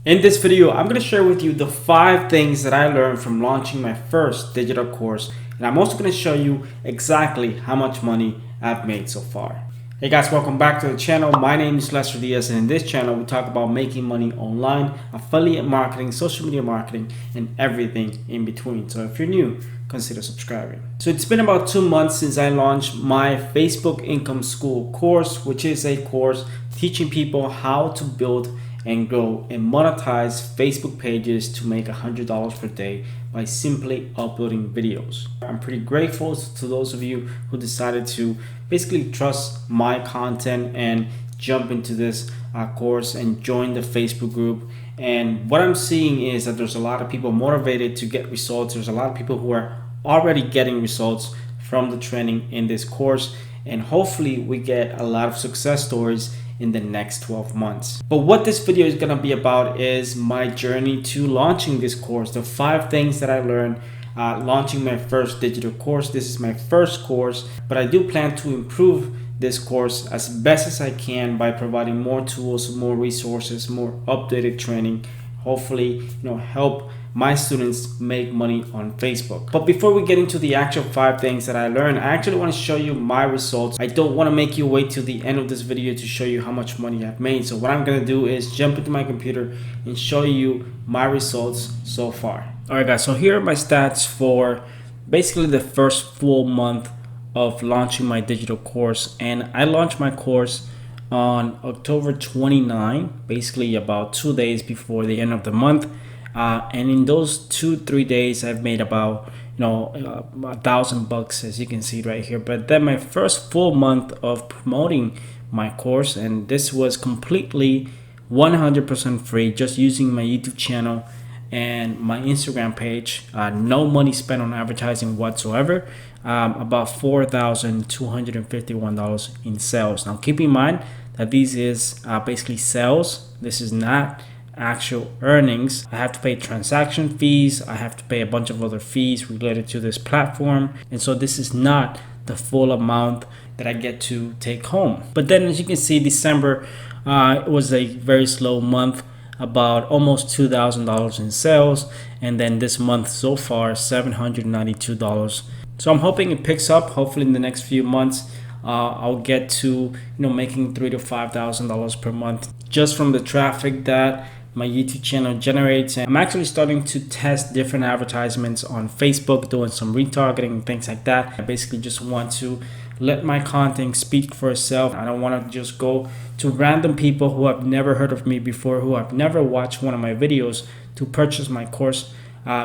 In this video, I'm going to share with you the 5 things that I learned from launching my first digital course. And I'm also going to show you exactly how much money I've made so far. Hey guys, welcome back to the channel. My name is Lester Diaz, and in this channel we talk about making money online, affiliate marketing, social media marketing, and everything in between. So if you're new, consider subscribing. So it's been about 2 months since I launched my Facebook Income School course, which is a course teaching people how to build and grow and monetize Facebook pages to make $100 per day by simply uploading videos. I'm pretty grateful to those of you who decided to basically trust my content and jump into this course and join the Facebook group. And what I'm seeing is that there's a lot of people motivated to get results. There's a lot of people who are already getting results from the training in this course, and hopefully we get a lot of success stories in the next 12 months. But what this video is going to be about is my journey to launching this course, the 5 things that I learned launching my first digital course. This is my first course, but I do plan to improve this course as best as I can by providing more tools, more resources, more updated training, hopefully help my students make money on Facebook. But before we get into the actual 5 things that I learned, I actually want to show you my results. I don't want to make you wait till the end of this video to show you how much money I've made. So what I'm going to do is jump into my computer and show you my results so far. All right guys, so here are my stats for basically the first full month of launching my digital course. And I launched my course on October 29, basically about 2 days before the end of the month. And in those 2-3 days, I've made about $1,000, as you can see right here. But then my first full month of promoting my course, and this was completely 100% free, just using my YouTube channel and my Instagram page, no money spent on advertising whatsoever, about $4,251 in sales. Now keep in mind that this is basically sales. This is not actual earnings. I have to pay transaction fees. I have to pay a bunch of other fees related to this platform. And so this is not the full amount that I get to take home. But then as you can see, December it was a very slow month, about almost $2,000 in sales. And then this month so far, $792. So I'm hoping it picks up. Hopefully in the next few months, I'll get to making $3,000 to $5,000 per month just from the traffic that my YouTube channel generates. And I'm actually starting to test different advertisements on Facebook, doing some retargeting and things like that. I basically just want to let my content speak for itself. I don't want to just go to random people who have never heard of me before, who have never watched one of my videos to purchase my course,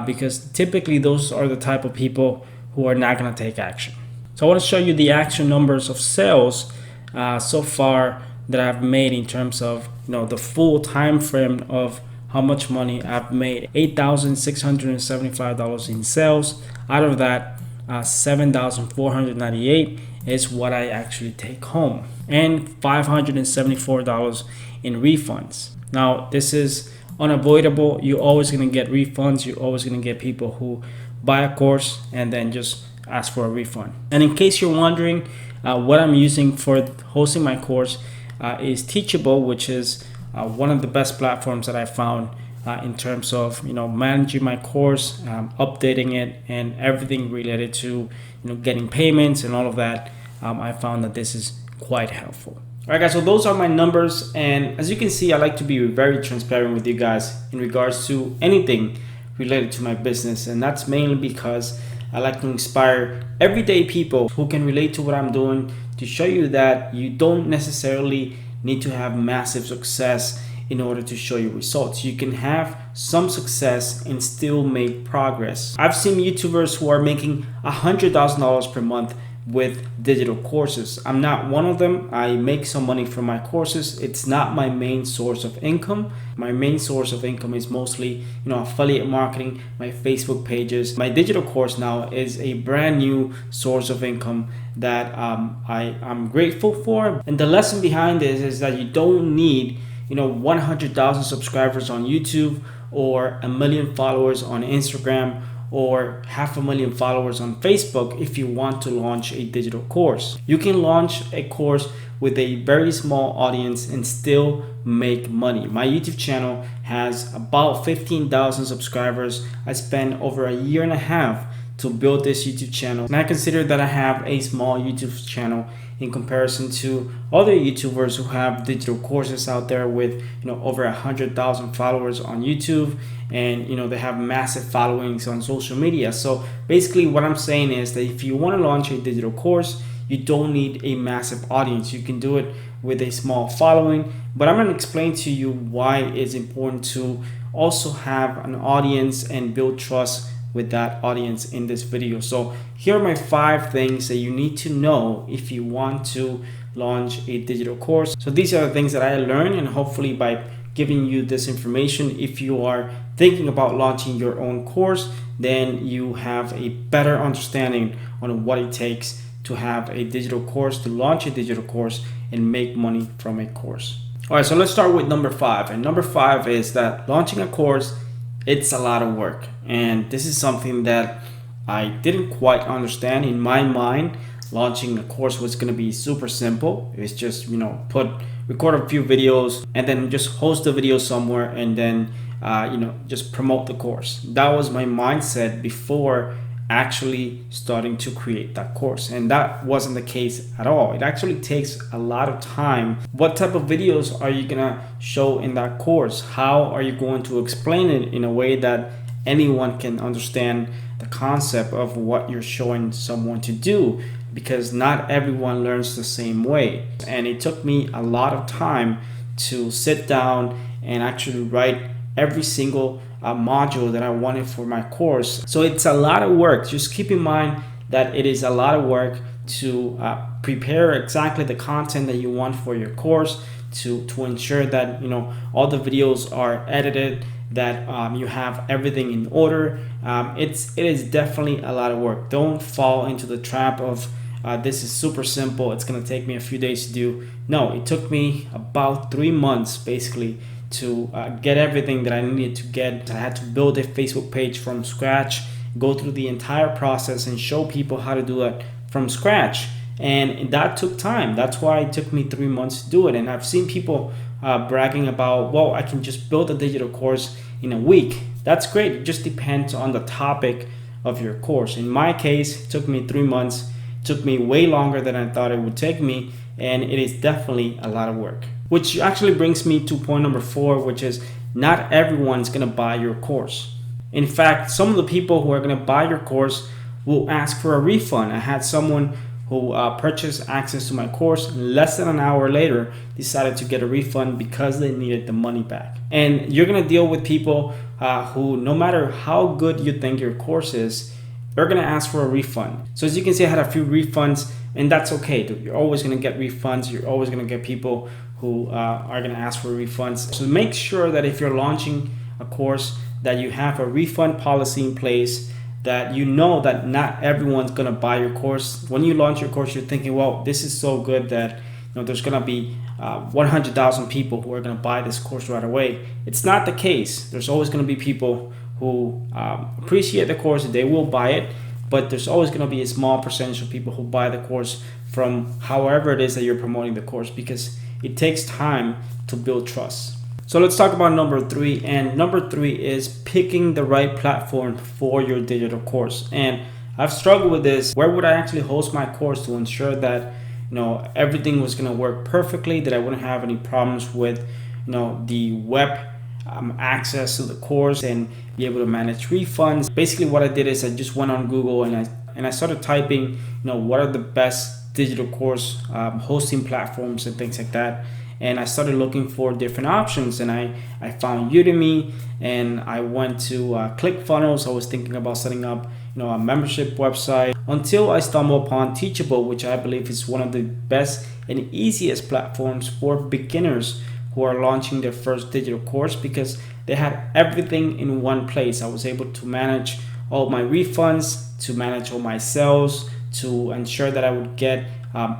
because typically those are the type of people who are not going to take action. So I want to show you the actual numbers of sales so far that I've made in terms of the full time frame of how much money I've made. $8,675 in sales. Out of that, $7,498 is what I actually take home, and $574 in refunds. Now this is unavoidable. You're always going to get refunds. You're always going to get people who buy a course and then just ask for a refund. And in case you're wondering, what I'm using for hosting my course is Teachable, which is one of the best platforms that I found in terms of managing my course, updating it, and everything related to getting payments and all of that. I found that this is quite helpful. All right guys, so those are my numbers, and as you can see, I like to be very transparent with you guys in regards to anything related to my business, and that's mainly because I like to inspire everyday people who can relate to what I'm doing, to show you that you don't necessarily need to have massive success in order to show you results. You can have some success and still make progress. I've seen YouTubers who are making $100,000 per month with digital courses. I'm not one of them. I make some money from my courses. It's not my main source of income. My main source of income is mostly affiliate marketing, my Facebook pages. My digital course now is a brand new source of income that I'm grateful for. And the lesson behind this is that you don't need 100,000 subscribers on YouTube or 1 million followers on Instagram or 500,000 followers on Facebook if you want to launch a digital course. You can launch a course with a very small audience and still make money. My YouTube channel has about 15,000 subscribers. I spent over a year and a half to build this YouTube channel, and I consider that I have a small YouTube channel in comparison to other YouTubers who have digital courses out there with over 100,000 followers on YouTube, and they have massive followings on social media. So basically what I'm saying is that if you want to launch a digital course, you don't need a massive audience. You can do it with a small following, but I'm going to explain to you why it's important to also have an audience and build trust with that audience in this video. So here are my 5 things that you need to know if you want to launch a digital course. So these are the things that I learned, and hopefully by giving you this information, if you are thinking about launching your own course, then you have a better understanding on what it takes to have a digital course, to launch a digital course and make money from a course. All right, so let's start with number 5. And number 5 is that launching a course, it's a lot of work. And this is something that I didn't quite understand. In my mind, launching a course was going to be super simple. It's just, record a few videos and then just host the video somewhere and then, just promote the course. That was my mindset before actually starting to create that course, and that wasn't the case at all. It actually takes a lot of time. What type of videos are you gonna show in that course? How are you going to explain it in a way that anyone can understand the concept of what you're showing someone to do? Because not everyone learns the same way, and it took me a lot of time to sit down and actually write every single module that I wanted for my course. So it's a lot of work. Just keep in mind that it is a lot of work to prepare exactly the content that you want for your course, to ensure that all the videos are edited, that you have everything in order. It is definitely a lot of work. Don't fall into the trap of this is super simple, it's gonna take me a few days to do. No, it took me about 3 months basically to get everything that I needed to get. I had to build a Facebook page from scratch, go through the entire process and show people how to do it from scratch. And that took time. That's why it took me 3 months to do it. And I've seen people bragging about, well, I can just build a digital course in a week. That's great. It just depends on the topic of your course. In my case, it took me 3 months. It took me way longer than I thought it would take me. And it is definitely a lot of work. Which actually brings me to point number 4, which is not everyone's going to buy your course. In fact, some of the people who are going to buy your course will ask for a refund. I had someone who purchased access to my course, and less than an hour later decided to get a refund because they needed the money back. And you're going to deal with people who, no matter how good you think your course is, they're going to ask for a refund. So as you can see, I had a few refunds, and that's okay. You're always going to get refunds. You're always going to get people who are going to ask for refunds. So make sure that if you're launching a course, that you have a refund policy in place, that you know that not everyone's going to buy your course. When you launch your course, you're thinking, well, this is so good that there's going to be 100,000 people who are going to buy this course right away. It's not the case. There's always going to be people who appreciate the course, they will buy it, but there's always going to be a small percentage of people who buy the course from however it is that you're promoting the course, because it takes time to build trust. So let's talk about number 3. And number 3 is picking the right platform for your digital course. And I've struggled with this. Where would I actually host my course to ensure that everything was going to work perfectly, that I wouldn't have any problems with the web access to the course and be able to manage refunds. Basically what I did is I just went on Google and I started typing what are the best digital course hosting platforms and things like that. And I started looking for different options, and I found Udemy, and I went to ClickFunnels. I was thinking about setting up a membership website, until I stumbled upon Teachable, which I believe is one of the best and easiest platforms for beginners who are launching their first digital course, because they had everything in one place. I was able to manage all my refunds, to manage all my sales, to ensure that I would get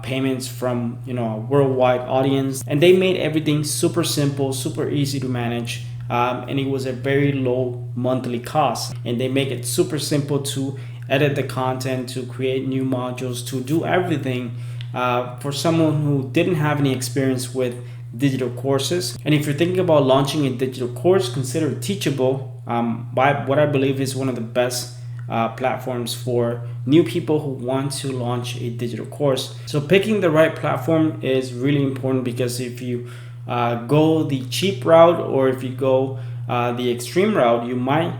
payments from a worldwide audience, and they made everything super simple, super easy to manage. and it was a very low monthly cost. And they make it super simple to edit the content, to create new modules, to do everything for someone who didn't have any experience with digital courses. And if you're thinking about launching a digital course, consider Teachable, what I believe is one of the best platforms for new people who want to launch a digital course. So picking the right platform is really important, because if you go the cheap route, or if you go the extreme route, you might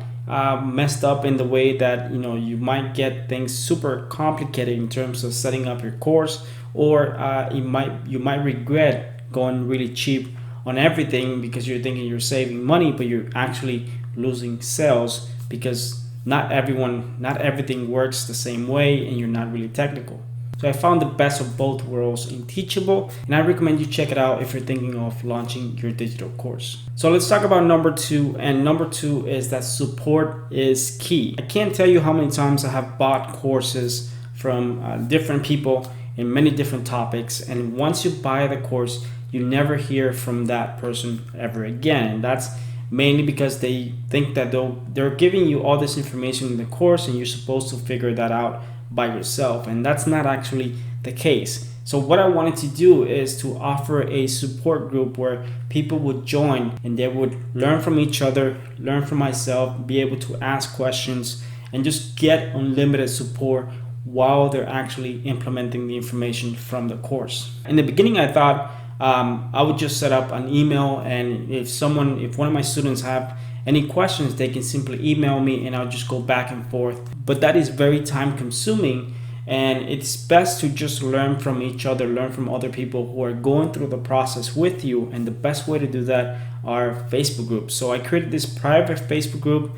messed up in the way that you might get things super complicated in terms of setting up your course, or you might regret going really cheap on everything because you're thinking you're saving money, but you're actually losing sales, because not everything works the same way, and you're not really technical. So I found the best of both worlds in Teachable, and I recommend you check it out if you're thinking of launching your digital course. So let's talk about number two, and number two is that support is key. I can't tell you how many times I have bought courses from different people in many different topics, and once you buy the course, you never hear from that person ever again. And that's mainly because they think that they're giving you all this information in the course, and you're supposed to figure that out by yourself, and that's not actually the case. So what I wanted to do is to offer a support group where people would join, and they would learn from each other, learn from myself, be able to ask questions, and just get unlimited support while they're actually implementing the information from the course. In the beginning, I thought I would just set up an email, and if one of my students have any questions, they can simply email me, and I'll just go back and forth. But that is very time consuming, and it's best to just learn from each other, learn from other people who are going through the process with you. And the best way to do that are Facebook groups. So I created this private Facebook group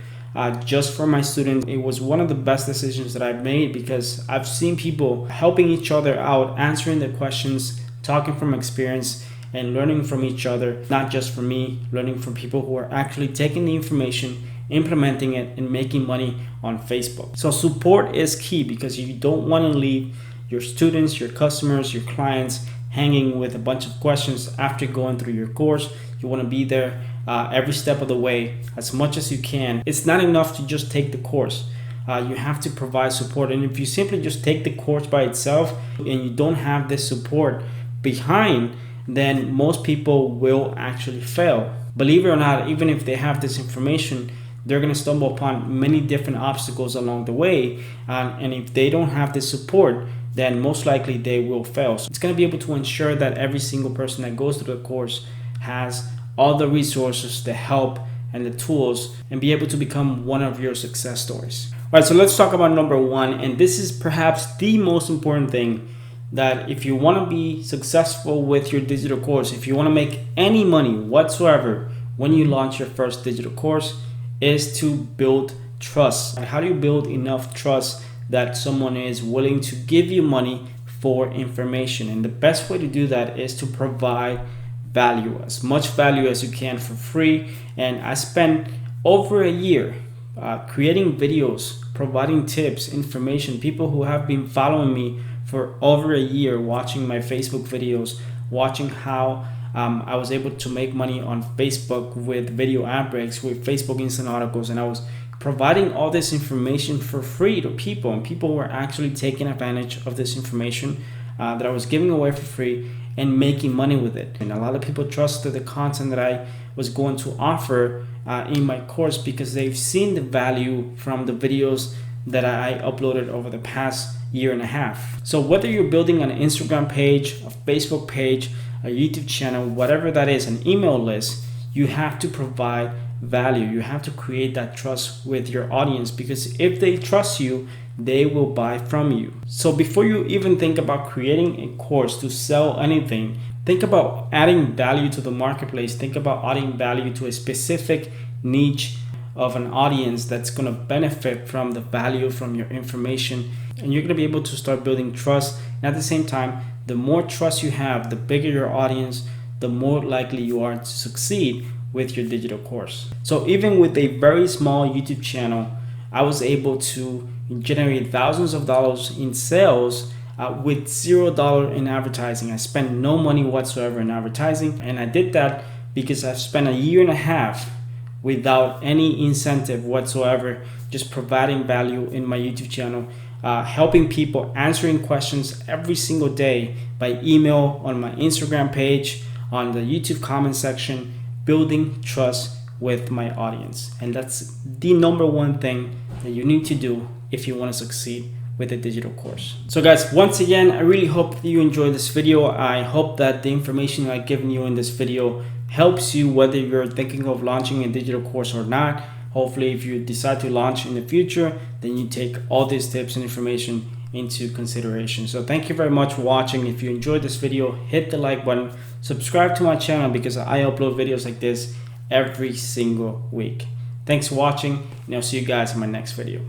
just for my students. It was one of the best decisions that I've made, because I've seen people helping each other out, answering their questions, talking from experience, and learning from each other, not just from me, learning from people who are actually taking the information, implementing it, and making money on Facebook. So support is key, because you don't want to leave your students, your customers, your clients hanging with a bunch of questions after going through your course. You want to be there every step of the way as much as you can. It's not enough to just take the course. You have to provide support. And if you simply just take the course by itself and you don't have this support behind, then most people will actually fail. Believe it or not, even if they have this information, they're going to stumble upon many different obstacles along the way. And if they don't have this support, then most likely they will fail. So it's going to be able to ensure that every single person that goes through the course has all the resources, the help, and the tools, and be able to become one of your success stories. All right, so let's talk about number one. And this is perhaps the most important thing, that if you want to be successful with your digital course, if you want to make any money whatsoever when you launch your first digital course, is to build trust. How do you build enough trust that someone is willing to give you money for information? And the best way to do that is to provide value, as much value as you can for free. And I spent over a year creating videos, providing tips, information. People who have been following me for over a year, watching my Facebook videos, watching how I was able to make money on Facebook with video ad breaks, with Facebook Instant Articles, and I was providing all this information for free to people, and people were actually taking advantage of this information that I was giving away for free and making money with it. And a lot of people trusted the content that I was going to offer in my course, because they've seen the value from the videos that I uploaded over the past year and a half. So whether you're building an Instagram page, a Facebook page, a YouTube channel, whatever that is, an email list, you have to provide value. You have to create that trust with your audience, because if they trust you, they will buy from you. So before you even think about creating a course to sell anything, think about adding value to the marketplace. Think about adding value to a specific niche of an audience that's going to benefit from the value from your information, and you're going to be able to start building trust. And at the same time, the more trust you have, the bigger your audience, the more likely you are to succeed with your digital course. So even with a very small YouTube channel, I was able to generate thousands of dollars in sales with $0 in advertising. I spent no money whatsoever in advertising, and I did that because I've spent a year and a half without any incentive whatsoever, just providing value in my YouTube channel, helping people, answering questions every single day by email, on my Instagram page, on the YouTube comment section, building trust with my audience. And that's the number one thing that you need to do if you want to succeed with a digital course. So guys, once again, I really hope you enjoyed this video. I hope that the information I've given you in this video helps you, whether you're thinking of launching a digital course or not. Hopefully, if you decide to launch in the future, then you take all these tips and information into consideration. So thank you very much for watching. If you enjoyed this video, hit the like button, subscribe to my channel because I upload videos like this every single week. Thanks for watching, and I'll see you guys in my next video.